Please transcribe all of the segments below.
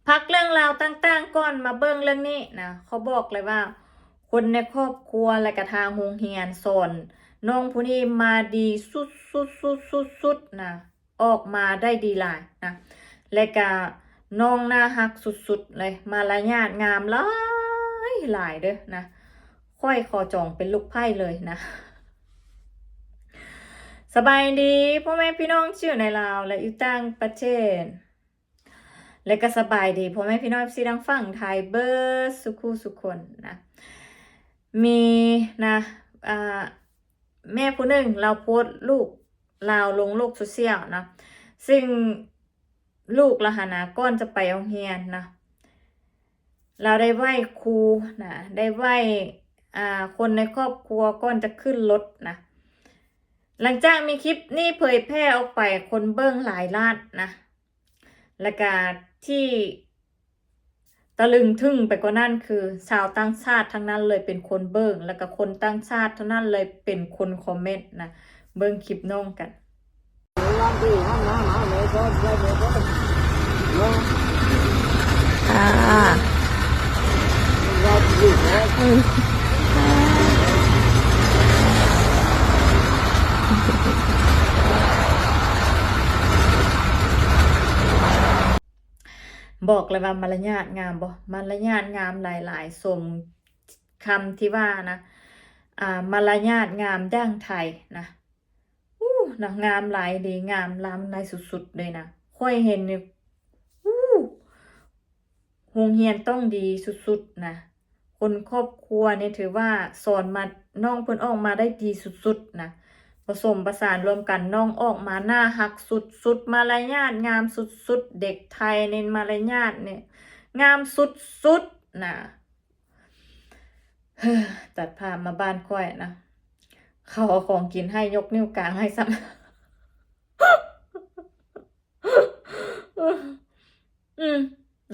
พักเรื่องราวต่างๆก่อนมาเบิ่งเรื่องนี้นะเขาบอกเลยว่า คนในครอบครัวและกระทางโรงเรียนสอนน้องผู้นี้มาดีสุดนะออกมาได้ดีหลายนะและก็น้องน่าฮักสุดๆเลยมารยาทงามหลายเด้อนะค่อยขอจองเป็นลูกไพ่เลยนะสบายดีพ่อแม่พี่น้องที่อยู่ในลาวและอยู่ต่างประเทศและก็สบายดีพ่อแม่พี่น้องที่ดังฝั่งไทยเบิร์ดสุคนนะมีนะแม่ผู้หนึ่งเราโพสต์ลูกเราลงโลกโซเชียลนะซึ่งลูกละหนะก้อนจะไปโรงเรียนนะเราได้ไหว้ครูนะได้ไหว้คนในครอบครัวก้อนจะขึ้นรถนะหลังจากมีคลิปนี้เผยแพร่ออกไปคนเบิ้งหลายล้านนะและก็ที่ตะลึงทึ่งไปกว่านั้นคือชาวต่างชาติทั้งนั้นเลยเป็นคนเบิ้งแล้วก็คนต่างชาติทั้งนั้นเลยเป็นคนคอมเมนต์นะเบิ้งคลิปน้องกันบอกเลยว่ามารยาทงามบ่มารยาทงามหลายๆสมคำที่ว่านะมารยาทงามดั้งไทยนะนะงามหลายดีงามล้ำหลายสุดๆเลยนะค่อยเห็นเนี่ยโรงเรียนต้องดีสุดๆนะคนครอบครัวเนี่ยถือว่าสอนมาน้องเพิ่นออกมาได้ดีสุดๆนะผสมประสานรวมกันน้องออกมาหน้าฮักสุดๆมารยาทงามสุดๆเด็กไทยในมารยาทเนี่ยงามสุดๆนะตัดภาพมาบ้านค่อยนะเขาเอาของกินให้ยกนิ้วกลางให้ซ้ำ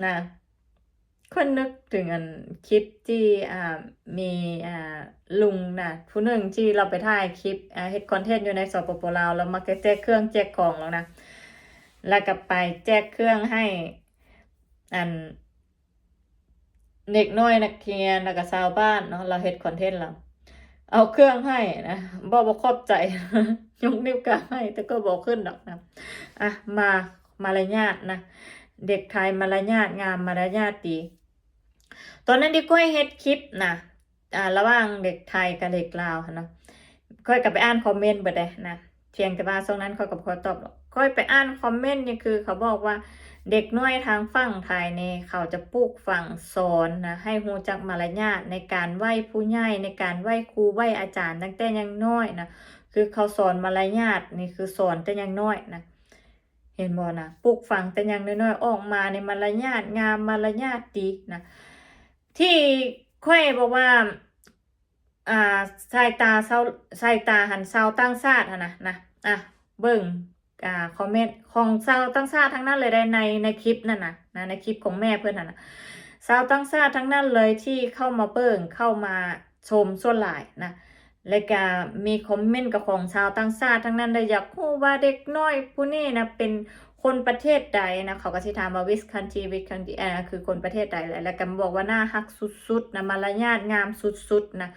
นะคนนึกถึงอันคลิปที่มีลุงนะผู้หนึ่งที่เราไปถ่ายคลิปเฮ็ดคอนเทนต์อยู่ในสปปลาวแล้วมาแจกเครื่องแจกของแล้วนะแล้วก็ไปแจกเครื่องให้อันเด็กน้อยนักเรียนแล้วก็ชาวบ้านเนาะเราเฮ็ดคอนเทนต์เราเอาเครื่องให้นะบอกขอบใจยกนิ้วกลางให้แต่ก็บอกขึ้นดอกนะมารยาทนะเด็กไทยมารยาทงามมารยาทดีตอนนั้นดิก้อยเฮ็ดคลิปนะระหว่างเด็กไทยกับเด็กลาวเนาะค่อยกลับไปอ่านคอมเมนต์เบิดเลยนะเพียงแต่ว่าช่วงนั้นค่อยกับค่อยตอบหรอกค่อยไปอ่านคอมเมนต์นี่คือเขาบอกว่าเด็กน้อยทางฝั่งไทยเนี่ยเขาจะปลูกฝังสอนนะให้รู้จักมารยาทในการไหว้ผู้ใหญ่ในการไหว้ครูไหว้อาจารย์ตั้งแต่ยังน้อยนะคือเขาสอนมารยาทนี่คือสอนแต่ยังน้อยนะเห็นบ่นะปลูกฝังแต่ยังน้อยๆออกมาในมารยาทงามมารยาทดีนะที่ค่อยบอกว่าสายตาหันเศร้าตั้งชาตินะเบิ่งคอมเมนต์ของเศร้าตั้งชาติทั้งนั้นเลยได้ในคลิปนั่นนะในคลิปของแม่เพื่อนนะเศร้าตั้งชาติทั้งนั้นเลยที่เข้ามาเบิ่งเข้ามาชมส่วนหลายนะและก็มีคอมเมนต์กับของชาวต่างชาติทั้งนั้นเลยอยากรู้ว่าเด็กน้อยผู้นี้นะเป็นคนประเทศใดนะเขาก็สิถามว่า which country คือคนประเทศใดแล้วก็บอกว่าน่าฮักสุดๆนะมารยาทงามสุดๆนะ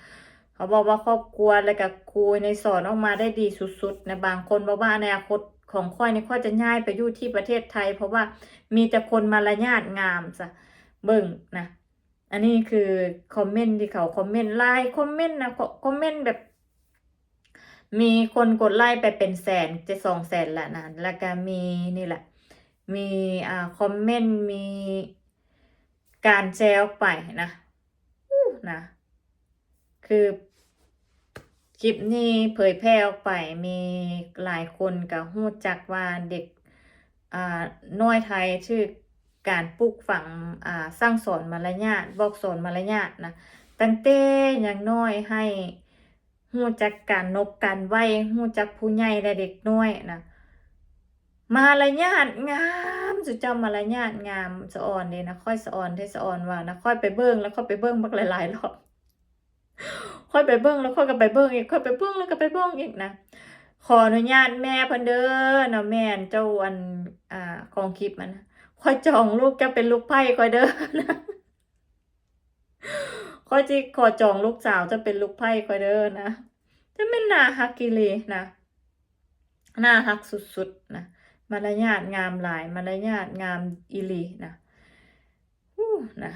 เขาบอกว่าครอบครัวและก็ครูในสอนออกมาได้ดีสุดๆนะบางคนบอกว่าในอนาคตของค่อยในค่อยจะย้ายไปอยู่ที่ประเทศไทยเพราะว่ามีแต่คนมารยาทงามซะเบิ่งนะอันนี้คือคอมเมนต์ที่เขาคอมเมนต์ไลน์คอมเมนต์นะคอมเมนต์แบบมีคนกดไลค์ไปเป็นแสนจะ200,000ละนะแล้วก็มีนี่แหละมีคอมเมนต์มีการแชร์ออกไปนะคือคลิปนี้เผยแพร่ออกไปมีหลายคนก็รู้จักว่าเด็กน้อยไทยชื่อการปลูกฝังสร้างสอนมารยาทบอกสอนมารยาทนะตั้งแต่ยังน้อยให้รู้จักการนบการไหว้รู้จักผู้ใหญ่และเด็กน้อยนะมารยาทงามสุดเจ้ามารยาทงามสะอ่อนเลยนะค่อยสะอ่อนที่สะอ่อนว่านะค่อยไปเบิ่งแล้วค่อยไปเบิ่งบักหลายๆรอบค่อยไปเบิ่งแล้วค่อยก็ไปเบิ่งอีกค่อยไปเบิ่งแล้วก็ไปเบิ่งอีกนะขออนุญาตแม่เพิ่นเด้อเนาะแม่นเจ้าอันของคลิปมันข ค่อยจองลูกจะเป็นลูกไผ่ค่อยเด้อนะค่อยสิขอจองลูกสาวจะเป็นลูกไผ่ค่อยเด้อนะจะแม่นน่าฮักอีหลีนะน่าฮักสุดๆนะมารยาทงามหลายมารยาทงามอีหลีนะนะ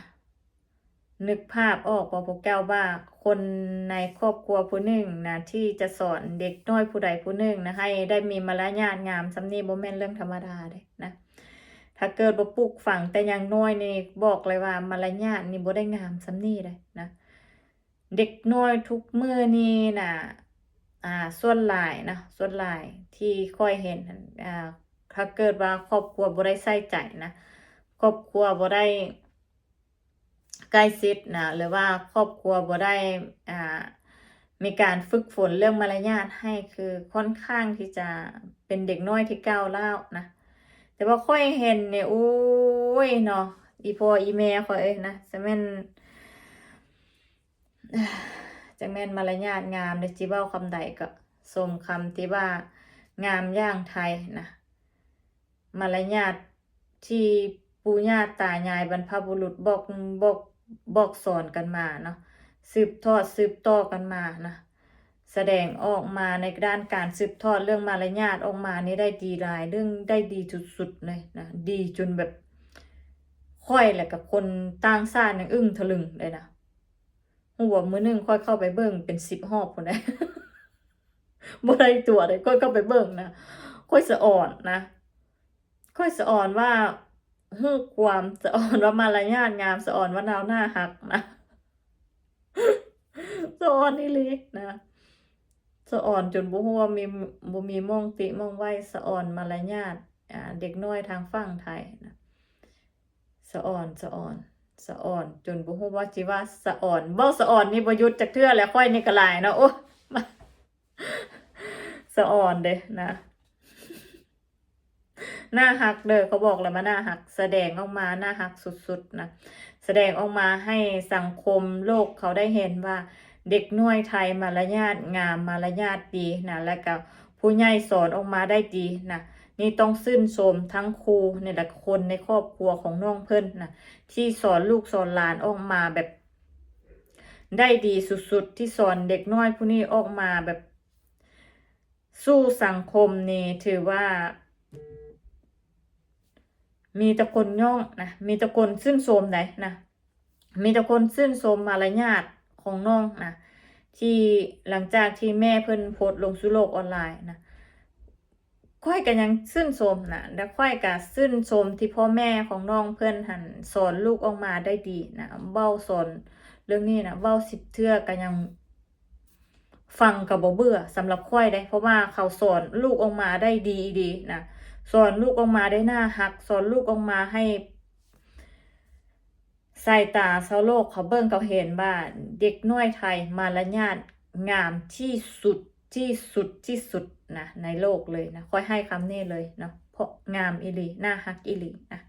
นึกภาพออกบ่พวกแก้วว่าคนในครอบครัวผู้หนึ่งนะที่จะสอนเด็กน้อยผู้ใดผู้หนึ่งนะให้ได้มีมารยาทงามสำนี้บ่แม่นเรื่องธรรมดาเด้นะถ้าเกิดบ่ปลูกฝังแต่อย่างน้อยนี่บอกเลยว่ามารยาทนี่บ่ได้งามสำนี้เด้นะเด็กน้อยทุกมื้อนี้น่ะส่วนหลายนะส่วนหลายที่ค่อยเห็นนั่นถ้าเกิดว่าครอบครัวบ่ได้ใส่ใจนะครอบครัวบ่ได้ใกล้ชิดนะหรือว่าครอบครัวบ่ได้มีการฝึกฝนเรื่องมารยาทให้คือค่อนข้างที่จะเป็นเด็กน้อยที่ก้าวร้าวนะแต่ว่าค่อยเห็นเนี่ยโอ้ยเนาะอีพ่ออีแม่ค่อยนะจะแม่นจังแม่นมารยาทงามเด้สิเว้าคำใดก็สมคำที่ว่างามอย่างไทยนะมารยาทที่ปู่ย่าตายายบรรพบุรุษบอกสอนกันมาเนาะสืบทอดสืบต่อกันมานะแสดงออกมาในด้านการสืบทอดเรื่องมารยาทออกมานี่ได้ดีหลายเรื่องได้ดีสุดๆเลยนะดีจนแบบค่อยแหละกับคนต่างชาติยังอึ้งทะลึงเลยนะหัวมื้อนึงค่อยเข้าไปเบิ่งเป็น10 รอบพุ่นได้ บ่ได้ตัวเลยค่อยเข้าไปเบิ่งนะค่อยสะอ่อนนะค่อยสะอ่อนว่าฮู้ความสะอ่อนว่ามารยาทงามสะอ่อนว่าน่าฮักนะ สะอ่อนอีหลีนะสะอ่อนจนบ่ฮู้ว่าบ่มีม่องติม่องไว้สะอ่อนมารยาทเด็กน้อยทางฝั่งไทยนะสะอ่อนสะอ่อนสะอ่อนจนบ่ฮู้ว่าสิว่าสะอ่อนเว้าสะอ่อนนี่บ่หยุดจักเทื่อแล้วค่อยนี่ก็หลายเนาะโอ้ สะอ่อนเด้นะน่าฮักเด้อเขาบอกแล้วมาน่าฮักแสดงออกมาน่าฮักสุดๆนะแสดงออกมาให้สังคมโลกเขาได้เห็นว่าเด็กน้อยไทยมารยาทงามมารยาทดีนะแล้วก็ผู้ใหญ่สอนออกมาได้ดีนะนี่ต้องชื่นชมทั้งครูนี่แหละคนในครอบครัวของน้องเพิ่นนะที่สอนลูกสอนหลานออกมาแบบได้ดีสุดๆที่สอนเด็กน้อยผู้นี้ออกมาแบบสู้สังคมนี่ถือว่ามีแต่คนย่องนะมีแต่คนชื่นชมไหนนะมีแต่คนชื่นชมมารยาทของน้องนะที่หลังจากที่แม่เพิ่นโพสต์ลงสู่โลกออนไลน์นะค่อยก็ยังชื่นชมนะและค่อยก็ชื่นชมที่พ่อแม่ของน้องเพิ่นหันสอนลูกออกมาได้ดีนะเว้าสอนเรื่องนี้นะเว้า10 เทื่อก็ยังฟังก็บ่เบื่อสำหรับค่อยเด้เพราะว่าเขาสอนลูกออกมาได้ดีนะสอนลูกออกมาได้น่าฮักสอนลูกออกมาให้สายตาชาวโลกเขาเบิ่งเขาเห็นว่าเด็กน้อยไทยมารยาทงามที่สุดที่สุดที่สุดนะในโลกเลยนะค่อยให้คำนี้เลยเนาะเพราะงามอีหลีน่าฮักอีหลีนะ